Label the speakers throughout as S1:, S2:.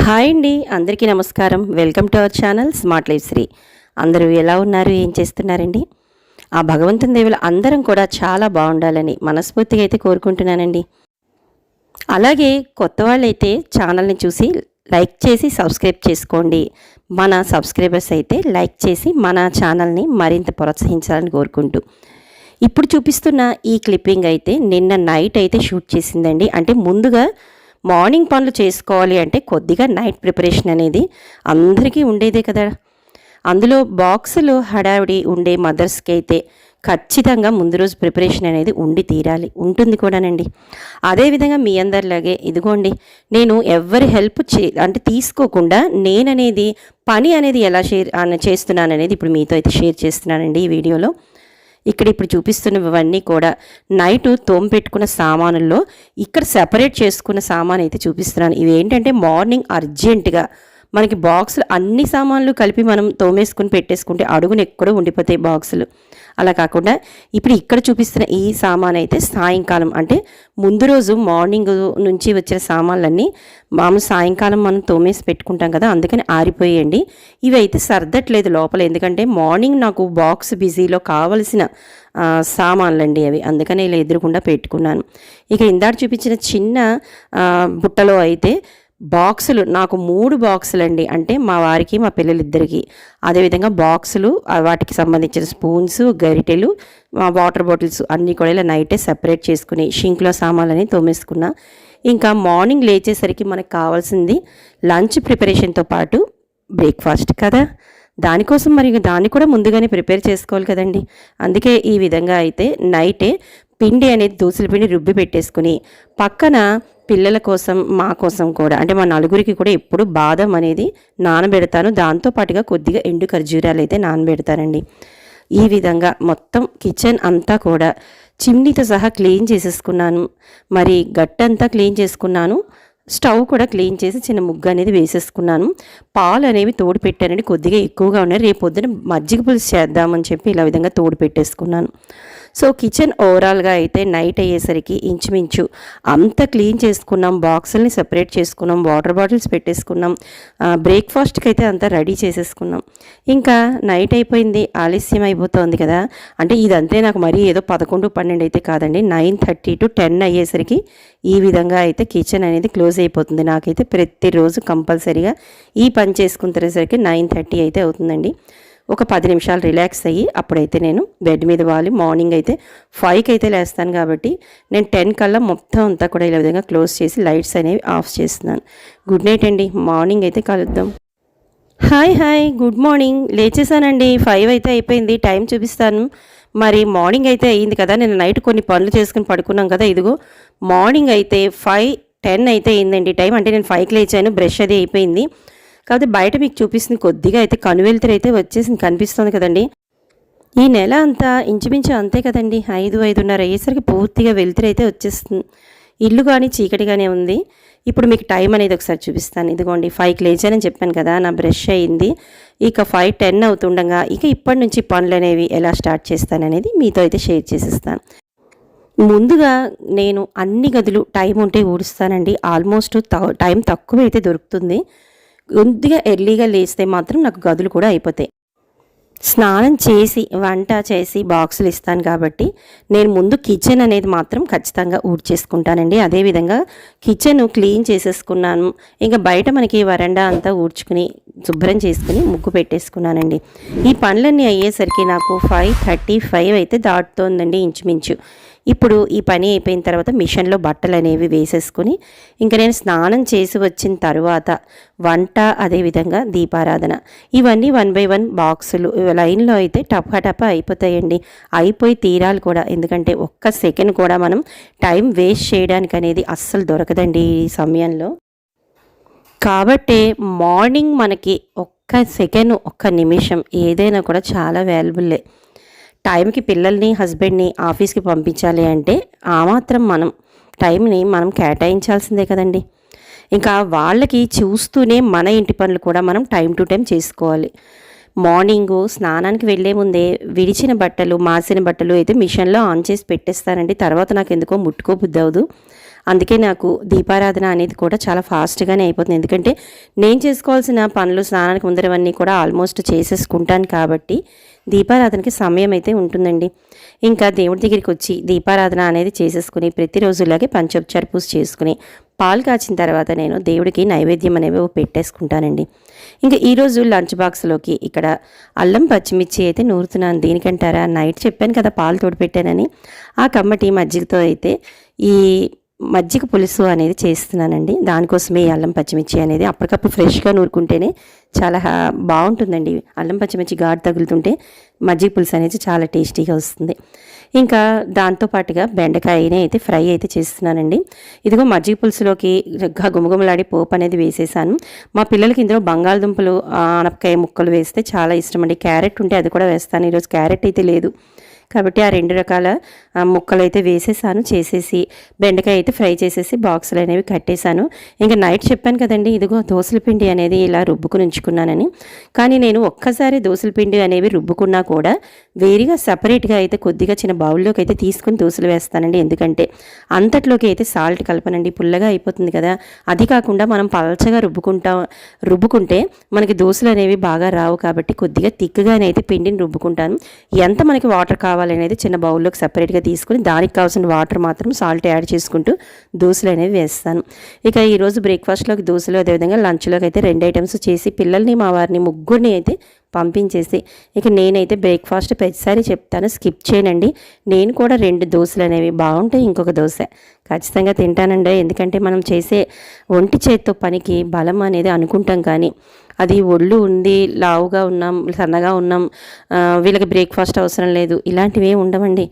S1: Hi అండి, అందరికీ నమస్కారం. Welcome to our channel smart life Shri. అందరూ ఎలా ఉన్నారు, ఏం చేస్తున్నారండి? ఆ భగవంతుని దేవులు అందరం కూడా చాలా బాగుండాలని మనస్ఫూర్తిగా అయితే కోరుకుంటున్నానండి. అలాగే కొత్త వాళ్ళైతే ఛానల్ని చూసి లైక్ చేసి సబ్స్క్రైబ్ చేసుకోండి. మన సబ్స్క్రైబర్స్ అయితే లైక్ చేసి మన ఛానల్ని మరింత ప్రోత్సహించాలని కోరుకుంటూ, ఇప్పుడు చూపిస్తున్న ఈ క్లిప్పింగ్ అయితే నిన్న నైట్ అయితే షూట్ చేసిందండి. అంటే ముందుగా మార్నింగ్ పనులు చేసుకోవాలి అంటే కొద్దిగా నైట్ ప్రిపరేషన్ అనేది అందరికీ ఉండేదే కదా. అందులో బాక్సులు హడావిడి ఉండే మదర్స్కి అయితే ఖచ్చితంగా ముందు రోజు ప్రిపరేషన్ అనేది ఉండి తీరాలి, ఉంటుంది కూడానండి. అదేవిధంగా మీ అందరిలాగే ఇదిగోండి, నేను ఎవరి హెల్ప్ అంటే తీసుకోకుండా నేననేది పని అనేది ఎలా చేస్తున్నాననేది ఇప్పుడు మీతో అయితే షేర్ చేస్తున్నానండి ఈ వీడియోలో. ఇప్పుడు చూపిస్తున్నవన్నీ కూడా నైటు తోంపెట్టుకున్న సామానుల్లో ఇక్కడ సెపరేట్ చేసుకున్న సామాన్ అయితే చూపిస్తున్నాను. ఇవి ఏంటంటే మార్నింగ్ అర్జెంటుగా మనకి బాక్సులు అన్ని సామాన్లు కలిపి మనం తోమేసుకుని పెట్టేసుకుంటే అడుగున ఎక్కడో ఉండిపోతాయి బాక్సులు. అలా కాకుండా ఇప్పుడు ఇక్కడ చూపిస్తున్న ఈ సామాన్ అయితే సాయంకాలం, అంటే ముందు రోజు మార్నింగ్ నుంచి వచ్చిన సామాన్లన్నీ మామూలు సాయంకాలం మనం తోమేసి పెట్టుకుంటాం కదా, అందుకని ఆరిపోయేయండి. ఇవి అయితే సర్దట్లేదు లోపల, ఎందుకంటే మార్నింగ్ నాకు బాక్స్ బిజీలో కావలసిన సామాన్లండి అవి, అందుకని ఇలా ఎదురుకుండా పెట్టుకున్నాను. ఇందాక చూపించిన చిన్న బుట్టలో అయితే బాక్సులు నాకు 3 బాక్సులు అండి, అంటే మా వారికి మా పిల్లలిద్దరికి. అదేవిధంగా బాక్సులు, వాటికి సంబంధించిన స్పూన్స్, గరిటెలు, వాటర్ బాటిల్స్ అన్నీ కూడా ఇలా నైటే సెపరేట్ చేసుకుని షింక్లో సామాన్లని తోమేసుకున్నా. ఇంకా మార్నింగ్ లేచేసరికి మనకు కావాల్సింది లంచ్ ప్రిపరేషన్తో పాటు బ్రేక్ఫాస్ట్ కదా, దానికోసం మరి దాన్ని కూడా ముందుగానే ప్రిపేర్ చేసుకోవాలి కదండి. అందుకే ఈ విధంగా అయితే నైటే పిండి అనేది దోసల పిండి రుబ్బి పెట్టేసుకుని పక్కన పిల్లల కోసం మా కోసం కూడా, అంటే మా నలుగురికి కూడా ఎప్పుడు బాదం అనేది నానబెడతాను. దాంతోపాటుగా కొద్దిగా ఎండు ఖర్జూరాలు అయితే నానబెడతానండి. ఈ విధంగా మొత్తం కిచెన్ అంతా కూడా చిమ్నీతో సహా క్లీన్ చేసేసుకున్నాను. మరి గట్టంతా క్లీన్ చేసుకున్నాను. స్టవ్ కూడా క్లీన్ చేసి చిన్న ముగ్గు అనేది వేసేసుకున్నాను. పాలు అనేవి తోడు పెట్టానండి, కొద్దిగా ఎక్కువగా ఉన్నాయి. రేపు పొద్దున మజ్జిగ పులుసు చేద్దామని చెప్పి ఇలా విధంగా తోడు పెట్టేసుకున్నాను. సో కిచెన్ ఓవరాల్గా అయితే నైట్ అయ్యేసరికి ఇంచుమించు అంతా క్లీన్ చేసుకున్నాం, బాక్సుల్ని సెపరేట్ చేసుకున్నాం, వాటర్ బాటిల్స్ పెట్టేసుకున్నాం, బ్రేక్ఫాస్ట్కి అయితే అంతా రెడీ చేసేసుకున్నాం. ఇంకా నైట్ అయిపోయింది, ఆలస్యం అయిపోతుంది కదా. అంటే ఇదంతే నాకు మరీ ఏదో 11, 12 అయితే కాదండి, 9:30 to 10 అయ్యేసరికి ఈ విధంగా అయితే కిచెన్ అనేది క్లోజ్ అయిపోతుంది. నాకైతే ప్రతిరోజు కంపల్సరీగా ఈ పని చేసుకున్న సరికి 9:30 అయితే అవుతుందండి. ఒక 10 నిమిషాలు రిలాక్స్ అయ్యి అప్పుడైతే నేను బెడ్ మీద వాలి మార్నింగ్ అయితే 5కి అయితే లేస్తాను కాబట్టి నేను 10 కల్లా మొత్తం అంతా కూడా ఇలా విధంగా క్లోజ్ చేసి లైట్స్ అనేవి ఆఫ్ చేస్తున్నాను. గుడ్ నైట్ అండి, మార్నింగ్ అయితే కలుద్దాం. Hi good morning. లేచేసానండి, 5 అయితే అయిపోయింది. టైం చూపిస్తాను. మరి మార్నింగ్ అయితే అయ్యింది కదా, నేను నైట్ కొన్ని పనులు చేసుకుని పడుకున్నాం కదా. ఇదిగో మార్నింగ్ అయితే 5:10 అయితే అయిందండి టైం. అంటే నేను 5కి లేచాను, బ్రష్ అది అయిపోయింది. కాకపోతే బయట మీకు చూపిస్తుంది కొద్దిగా అయితే కనువెలుతురు అయితే వచ్చేసింది, కనిపిస్తుంది కదండి. ఈ నెల అంతా ఇంచుమించు అంతే కదండి, 5-5:30 అయ్యేసరికి పూర్తిగా వెలుతురు అయితే వచ్చేస్తుంది. ఇల్లు కానీ చీకటిగానే ఉంది. ఇప్పుడు మీకు టైం అనేది ఒకసారి చూపిస్తాను. ఇదిగోండి 5కి లేచానని చెప్పాను కదా, నా బ్రష్ అయింది. 5:10 అవుతుండగా ఇప్పటి నుంచి పనులు అనేవి ఎలా స్టార్ట్ చేస్తాననేది మీతో అయితే షేర్ చేసేస్తాను. ముందుగా నేను అన్ని గదులు టైం ఉంటే ఊడుస్తానండి. ఆల్మోస్ట్ టైం తక్కువ అయితే దొరుకుతుంది. కొద్దిగా ఎర్లీగా లేస్తే మాత్రం నాకు గదులు కూడా అయిపోతాయి. స్నానం చేసి వంట చేసి బాక్సులు ఇస్తాను కాబట్టి నేను ముందు కిచెన్ అనేది మాత్రం ఖచ్చితంగా ఊడ్చేసుకుంటానండి. అదేవిధంగా కిచెన్ క్లీన్ చేసేసుకున్నాను. ఇంకా బయట మనకి వరండా అంతా ఊడ్చుకుని శుభ్రం చేసుకుని ముగ్గు పెట్టేసుకున్నానండి. ఈ పనులన్నీ అయ్యేసరికి నాకు 5:35 అయితే దాటుతోందండి ఇంచుమించు. ఇప్పుడు ఈ పని అయిపోయిన తర్వాత మిషన్లో బట్టలు అనేవి వేసేసుకుని ఇంకా నేను స్నానం చేసి వచ్చిన తర్వాత వంట, అదేవిధంగా దీపారాధన, ఇవన్నీ 1 by 1 బాక్సులు లైన్లో అయితే టపా అయిపోతాయండి. అయిపోయి తీరాలి కూడా, ఎందుకంటే ఒక్క సెకండ్ కూడా మనం టైం వేస్ట్ చేయడానికి అనేది అస్సలు దొరకదండి ఈ సమయంలో. కాబట్టి మార్నింగ్ మనకి ఒక్క సెకండ్, ఒక్క నిమిషం ఏదైనా కూడా చాలా వాల్యుబుల్లే. టైంకి పిల్లల్ని, హస్బెండ్ని ఆఫీస్కి పంపించాలి అంటే ఆ మాత్రం మనం టైంని మనం కేటాయించాల్సిందే కదండి. ఇంకా వాళ్ళకి చూస్తూనే మన ఇంటి పనులు కూడా మనం టైం టు టైం చేసుకోవాలి. మార్నింగు స్నానానికి వెళ్ళే ముందే విడిచిన బట్టలు, మాసిన బట్టలు అయితే మిషన్లో ఆన్ చేసి పెట్టేస్తానండి. తర్వాత నాకు ఎందుకో ముట్టుకోబుద్ధి అవ్వదు. అందుకే నాకు దీపారాధన అనేది కూడా చాలా ఫాస్ట్గానే అయిపోతుంది. ఎందుకంటే నేను చేసుకోవాల్సిన పనులు స్నానానికి ముందరవన్నీ కూడా ఆల్మోస్ట్ చేసేసుకుంటాను కాబట్టి దీపారాధనకి సమయం అయితే ఉంటుందండి. ఇంకా దేవుడి దగ్గరికి వచ్చి దీపారాధన అనేది చేసేసుకుని ప్రతిరోజులాగే పంచోపచార పూజ చేసుకుని పాలు కాచిన తర్వాత నేను దేవుడికి నైవేద్యం అనేవి పెట్టేసుకుంటానండి. ఇంకా ఈరోజు లంచ్ బాక్స్లోకి ఇక్కడ అల్లం పచ్చిమిర్చి అయితే నూరుతున్నాను. దీనికంటారా, నైట్ చెప్పాను కదా పాలు తోడు పెట్టానని, ఆ కమ్మటి మజ్జిగతో అయితే ఈ మజ్జిగ పులుసు అనేది చేస్తున్నానండి. దానికోసమే ఈ అల్లం పచ్చిమిర్చి అనేది అప్పటికప్పుడు ఫ్రెష్గా నూరుకుంటేనే చాలా బాగుంటుందండి. అల్లం పచ్చిమిర్చి ఘాటు తగులుతుంటే మజ్జిగ పులుసు అనేది చాలా టేస్టీగా వస్తుంది. ఇంకా దాంతోపాటుగా బెండకాయని అయితే ఫ్రై అయితే చేస్తున్నానండి. ఇదిగో మజ్జిగ పులుసులోకి గుమగుమలాడి పోపు అనేది వేసేసాను. మా పిల్లలకి ఇందులో బంగాళదుంపలు ఆనపకాయ ముక్కలు వేస్తే చాలా ఇష్టం అండి. క్యారెట్ ఉంటే అది కూడా వేస్తాను. ఈరోజు క్యారెట్ అయితే లేదు కాబట్టి ఆ 2 రకాల ముక్కలు అయితే వేసేసాను. చేసేసి బెండకాయ అయితే ఫ్రై చేసేసి బాక్సులు అనేవి కట్టేశాను. ఇంకా నైట్ చెప్పాను కదండి, ఇదిగో దోసల పిండి అనేది ఇలా రుబ్బుకుని ఉంచుకున్నానని. కానీ నేను ఒక్కసారి దోసల పిండి అనేవి రుబ్బుకున్నా కూడా వేరుగా సపరేట్గా అయితే కొద్దిగా చిన్న బౌల్లోకి అయితే తీసుకుని దోసలు వేస్తానండి. ఎందుకంటే అంతట్లోకి అయితే సాల్ట్ కలపనండి, పుల్లగా అయిపోతుంది కదా. అది కాకుండా మనం పలచగా రుబ్బుకుంటే మనకి దోసలు అనేవి బాగా రావు. కాబట్టి కొద్దిగా తిక్కుగానైతే పిండిని రుబ్బుకుంటాను. ఎంత మనకి వాటర్ కావాలనేది చిన్న బౌల్లోకి సపరేట్గా తీసుకుని దానికి కావాల్సిన వాటర్ మాత్రం సాల్ట్ యాడ్ చేసుకుంటూ దోసలు అనేవి వేస్తాను. ఇక ఈరోజు బ్రేక్ఫాస్ట్లోకి దోసలు, అదేవిధంగా లంచ్లోకి అయితే 2 ఐటమ్స్ చేసి పిల్లల్ని మా వారిని ముగ్గురిని అయితే పంపించేసి ఇక నేనైతే బ్రేక్ఫాస్ట్ ప్రతిసారి చెప్తాను, స్కిప్ చేయనండి. నేను కూడా 2 దోసలు అనేవి బాగుంటాయి, ఇంకొక దోశ ఖచ్చితంగా తింటానండి. ఎందుకంటే మనం చేసే ఒంటి చేత్తో పనికి బలం అనేది అనుకుంటాం, కానీ అది ఒళ్ళు ఉంది, లావుగా ఉన్నాం, సన్నగా ఉన్నాం, వీళ్ళకి బ్రేక్ఫాస్ట్ అవసరం లేదు, ఇలాంటివి ఏమి ఉండవండి.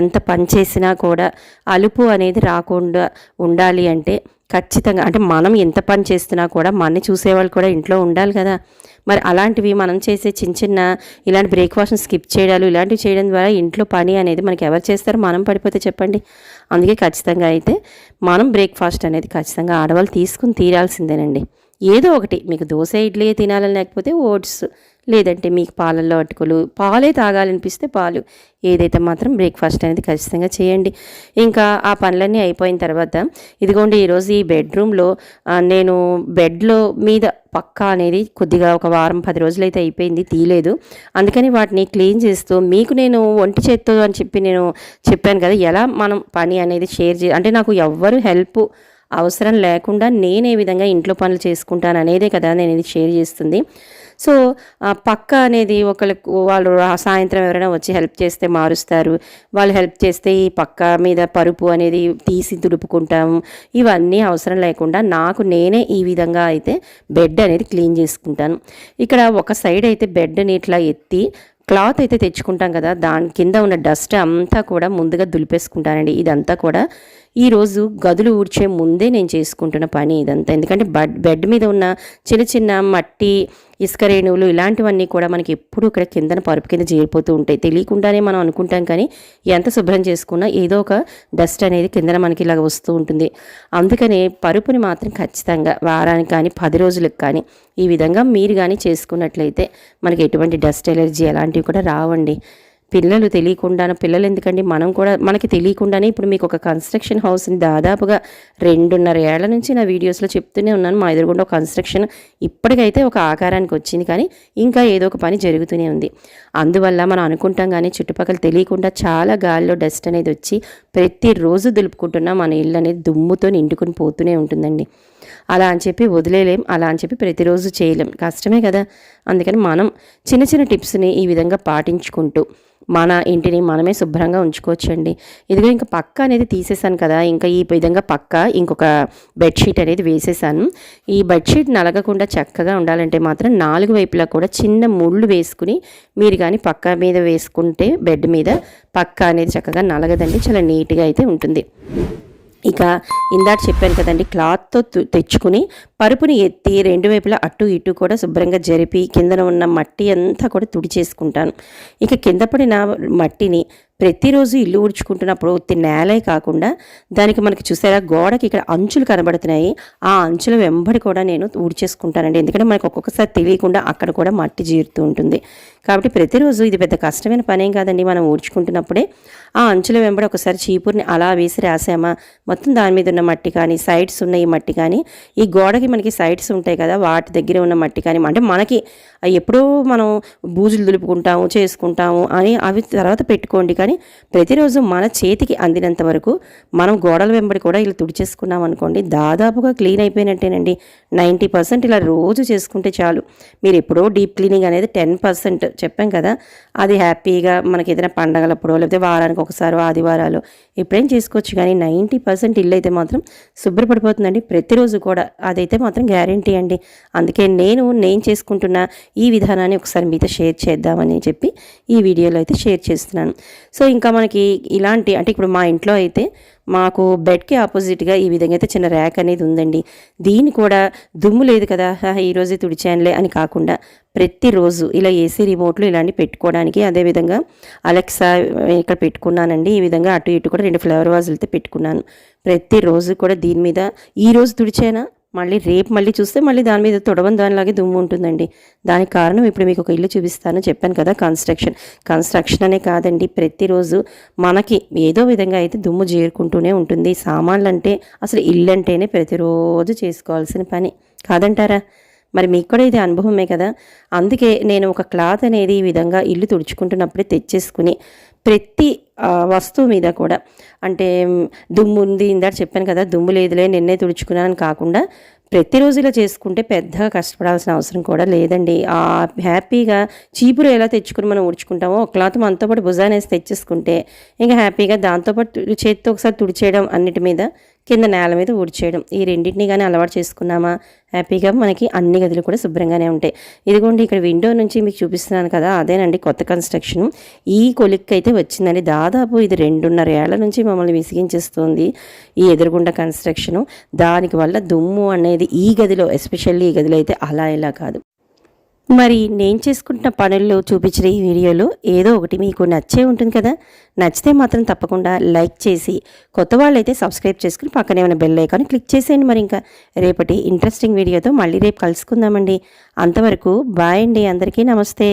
S1: ఎంత పని చేసినా కూడా అలుపు అనేది రాకుండా ఉండాలి అంటే ఖచ్చితంగా, అంటే మనం ఎంత పని చేస్తున్నా కూడా మనని చూసేవాళ్ళు కూడా ఇంట్లో ఉండాలి కదా. మరి అలాంటివి మనం చేసే చిన్న ఇలాంటి బ్రేక్ఫాస్ట్ని స్కిప్ చేయడాలు ఇలాంటివి చేయడం ద్వారా ఇంట్లో పని అనేది మనకి ఎవరు చేస్తారు, మనం పడిపోతే చెప్పండి. అందుకే ఖచ్చితంగా అయితే మనం బ్రేక్ఫాస్ట్ అనేది ఖచ్చితంగా ఆడవాళ్ళు తీసుకుని తీరాల్సిందేనండి. ఏదో ఒకటి, మీకు దోశ ఇడ్లీ తినాలని లేకపోతే ఓట్స్, లేదంటే మీకు పాలల్లో అటుకులు, పాలే తాగాలనిపిస్తే పాలు, ఏదైతే మాత్రం బ్రేక్ఫాస్ట్ అనేది ఖచ్చితంగా చేయండి. ఇంకా ఆ పనులన్నీ అయిపోయిన తర్వాత ఇదిగోండి ఈరోజు ఈ బెడ్రూమ్లో నేను బెడ్లో మీద పక్కా అనేది కొద్దిగా ఒక వారం 10 రోజులు అయితే అయిపోయింది, తీయలేదు. అందుకని వాటిని క్లీన్ చేస్తూ మీకు నేను ఒంటి చేత్తో అని చెప్పి నేను చెప్పాను కదా, ఎలా మనం పని అనేది అంటే నాకు ఎవ్వరు హెల్ప్ అవసరం లేకుండా నేను ఏ విధంగా ఇంట్లో పనులు చేసుకుంటాను అనేదే కదా నేను ఇది షేర్ చేస్తుంది. సో పక్క అనేది వాళ్ళు సాయంత్రం ఎవరైనా వచ్చి హెల్ప్ చేస్తే మారుస్తారు, వాళ్ళు హెల్ప్ చేస్తే ఈ పక్క మీద పరుపు అనేది తీసి తుడుపుకుంటాము. ఇవన్నీ అవసరం లేకుండా నాకు నేనే ఈ విధంగా అయితే బెడ్ అనేది క్లీన్ చేసుకుంటాను. ఇక్కడ ఒక సైడ్ అయితే బెడ్ని ఇట్లా ఎత్తి క్లాత్ అయితే తెచ్చుకుంటాం కదా, దాని కింద ఉన్న డస్ట్ అంతా కూడా ముందుగా దులిపేసుకుంటానండి. ఇదంతా కూడా ఈరోజు గదులు ఊడ్చే ముందే నేను చేసుకుంటున్న పని ఇదంతా. ఎందుకంటే బెడ్ మీద ఉన్న చిన్న మట్టి, ఇసుక రేణువులు ఇలాంటివన్నీ కూడా మనకి ఎప్పుడు ఇక్కడ కిందన పరుపు కింద చేరిపోతూ ఉంటాయి. తెలియకుండానే మనం అనుకుంటాం, కానీ ఎంత శుభ్రం చేసుకున్నా ఏదో ఒక డస్ట్ అనేది కిందన మనకి ఇలాగ వస్తూ ఉంటుంది. అందుకనే పరుపుని మాత్రం ఖచ్చితంగా వారానికి కానీ 10 రోజులకు కానీ ఈ విధంగా మీరు కానీ చేసుకున్నట్లయితే మనకి ఎటువంటి డస్ట్ ఎలర్జీ అలాంటివి కూడా రావండి. పిల్లలు ఎందుకండి, మనకి తెలియకుండానే ఇప్పుడు మీకు ఒక కన్స్ట్రక్షన్ హౌస్ని దాదాపుగా 2.5 ఏళ్ల నుంచి నా వీడియోస్లో చెప్తూనే ఉన్నాను. మా ఎదురుగుండా ఒక కన్స్ట్రక్షన్ ఇప్పటికైతే ఒక ఆకారానికి వచ్చింది, కానీ ఇంకా ఏదో ఒక పని జరుగుతూనే ఉంది. అందువల్ల మనం అనుకుంటాం, కానీ చుట్టుపక్కల తెలియకుండా చాలా గాలిలో డస్ట్ అనేది వచ్చి ప్రతిరోజు దులుపుకుంటున్నా మన ఇల్లు అనేది దుమ్ముతో నిండుకొని పోతూనే ఉంటుందండి. అలా అని చెప్పి వదిలేలేం, అలా అని చెప్పి ప్రతిరోజు చేయలేం, కష్టమే కదా. అందుకని మనం చిన్న టిప్స్ని ఈ విధంగా పాటించుకుంటూ మన ఇంటిని మనమే శుభ్రంగా ఉంచుకోవచ్చండి. ఇదిగో ఇంకా పక్క అనేది తీసేసాను కదా, ఇంకా ఈ విధంగా పక్క ఇంకొక బెడ్షీట్ అనేది వేసేసాను. ఈ బెడ్షీట్ నలగకుండా చక్కగా ఉండాలంటే మాత్రం 4 వైపులా కూడా చిన్న ముళ్ళు వేసుకుని మీరు కానీ పక్క మీద వేసుకుంటే బెడ్ మీద పక్క అనేది చక్కగా నలగదండి, చాలా నీట్గా అయితే ఉంటుంది. ఇక ఇందాక చెప్పాను కదండి, క్లాత్తో తెచ్చుకుని పరుపుని ఎత్తి 2 వైపులా అటు ఇటు కూడా శుభ్రంగా జరిపి కిందన ఉన్న మట్టి అంతా కూడా తుడిచేసుకుంటాను. ఇక కింద పడిన మట్టిని ప్రతిరోజు ఇల్లు ఊడ్చుకుంటున్నప్పుడు ఉత్తి నేలే కాకుండా దానికి మనకి చూసారా గోడకి ఇక్కడ అంచులు కనబడుతున్నాయి. ఆ అంచుల వెంబడి కూడా నేను ఊడ్చేసుకుంటానండి. ఎందుకంటే మనకు ఒక్కొక్కసారి తెలియకుండా అక్కడ కూడా మట్టి జీరుతూ ఉంటుంది. కాబట్టి ప్రతిరోజు ఇది పెద్ద కష్టమైన పనేం కాదండి. మనం ఊడ్చుకుంటున్నప్పుడే ఆ అంచుల వెంబడి ఒకసారి చీపుర్ని అలా వేసి రాసామా మొత్తం దాని మీద ఉన్న మట్టి కానీ సైడ్స్ ఉన్న ఈ మట్టి కానీ ఈ గోడకి మనకి సైడ్స్ ఉంటాయి కదా వాటి దగ్గర ఉన్న మట్టి కానీ అంటే మనకి ఎప్పుడూ మనం బూజులు దులుపుకుంటాము చేసుకుంటాము అని అవి తర్వాత పెట్టుకోండి. కానీ ప్రతిరోజు మన చేతికి అందినంత వరకు మనం గోడల వెంబడి కూడా ఇలా తుడిచేసుకున్నాం అనుకోండి దాదాపుగా క్లీన్ అయిపోయినట్టేనండి. 90% ఇలా రోజు చేసుకుంటే చాలు. మీరు ఎప్పుడో డీప్ క్లీనింగ్ అనేది 10% చెప్పాం కదా, అది హ్యాపీగా మనకి ఏదైనా పండగలప్పుడో లేకపోతే వారానికి ఒకసారి ఆదివారాలు ఎప్పుడైనా చేసుకోవచ్చు. కానీ 90% ఇల్లు అయితే మాత్రం శుభ్రపడిపోతుందండి ప్రతిరోజు కూడా. అదైతే మాత్రం గ్యారంటీ అండి. అందుకే నేను చేసుకుంటున్న ఈ విధానాన్ని ఒకసారి మీతో షేర్ చేద్దామని చెప్పి ఈ వీడియోలో అయితే షేర్ చేస్తున్నాను. సో ఇంకా మనకి ఇలాంటి అంటే ఇప్పుడు మా ఇంట్లో అయితే మాకు బెడ్కి ఆపోజిట్గా ఈ విధంగా అయితే చిన్న ర్యాక్ అనేది ఉందండి. దీన్ని కూడా దుమ్ము లేదు కదా ఈరోజే తుడిచానులే అని కాకుండా ప్రతిరోజు ఇలా ఏసీ రిమోట్లు ఇలాంటివి పెట్టుకోవడానికి, అదేవిధంగా అలెక్సా ఇక్కడ పెట్టుకున్నానండి. ఈ విధంగా అటు ఇటు కూడా 2 ఫ్లవర్ వాజులతో పెట్టుకున్నాను. ప్రతిరోజు కూడా దీని మీద ఈరోజు తుడిచానా మళ్ళీ రేపు మళ్ళీ చూస్తే మళ్ళీ దాని మీద తొడవని దానిలాగే దుమ్ము ఉంటుందండి. దానికి కారణం ఇప్పుడు మీకు ఒక ఇల్లు చూపిస్తాను చెప్పాను కదా, కన్స్ట్రక్షన్ అనే కాదండి ప్రతిరోజు మనకి ఏదో విధంగా అయితే దుమ్ము చేరుకుంటూనే ఉంటుంది. సామాన్లు అంటే అసలు ఇల్లు అంటేనే ప్రతిరోజు చేసుకోవాల్సిన పని కాదంటారా? మరి మీకు కూడా ఇది అనుభవమే కదా. అందుకే నేను ఒక క్లాత్ అనేది ఈ విధంగా ఇల్లు తుడుచుకుంటున్నప్పుడే తెచ్చేసుకుని ప్రతి వస్తువు మీద కూడా అంటే దుమ్ము ఉంది ఇందాక చెప్పాను కదా దుమ్ము లేదులే నిన్నే తుడుచుకున్నానని కాకుండా ప్రతిరోజు ఇలా చేసుకుంటే పెద్దగా కష్టపడాల్సిన అవసరం కూడా లేదండి. హ్యాపీగా చీపురు ఎలా తెచ్చుకుని మనం ఊడ్చుకుంటామో ఒక క్లాత్ మనతో పాటు భుజానేసి తెచ్చేసుకుంటే ఇంకా హ్యాపీగా దాంతోపాటు చేతితో ఒకసారి తుడిచేయడం, అన్నిటి మీద కింద నేల మీద ఊడ్చేయడం, ఈ రెండింటిని కానీ అలవాటు చేసుకున్నామా హ్యాపీగా మనకి అన్ని గదులు కూడా శుభ్రంగానే ఉంటాయి. ఇదిగోండి ఇక్కడ విండో నుంచి మీకు చూపిస్తున్నాను కదా అదేనండి కొత్త కన్స్ట్రక్షన్. ఈ కొలిక్కి అయితే వచ్చిందండి. దాదాపు ఇది 2.5 ఏళ్ల నుంచి మమ్మల్ని విసిగించేస్తుంది ఈ ఎదురుగుండ కన్స్ట్రక్షను. దానికి వల్ల దుమ్ము అనేది ఈ గదిలో ఎస్పెషల్లీ ఈ గదిలో అయితే అలా ఇలా కాదు. మరి నేను చేసుకుంటున్న పనుల్లో చూపించిన ఈ వీడియోలో ఏదో ఒకటి మీకు నచ్చే ఉంటుంది కదా. నచ్చితే మాత్రం తప్పకుండా లైక్ చేసి కొత్త వాళ్ళైతే సబ్స్క్రైబ్ చేసుకుని పక్కనే ఉన్న బెల్ ఐకాన్ క్లిక్ చేసేయండి. మరి ఇంకా రేపటి ఇంట్రెస్టింగ్ వీడియోతో మళ్ళీ రేపు కలుసుకుందామండి. అంతవరకు బాయ్ అండి. అందరికీ నమస్తే.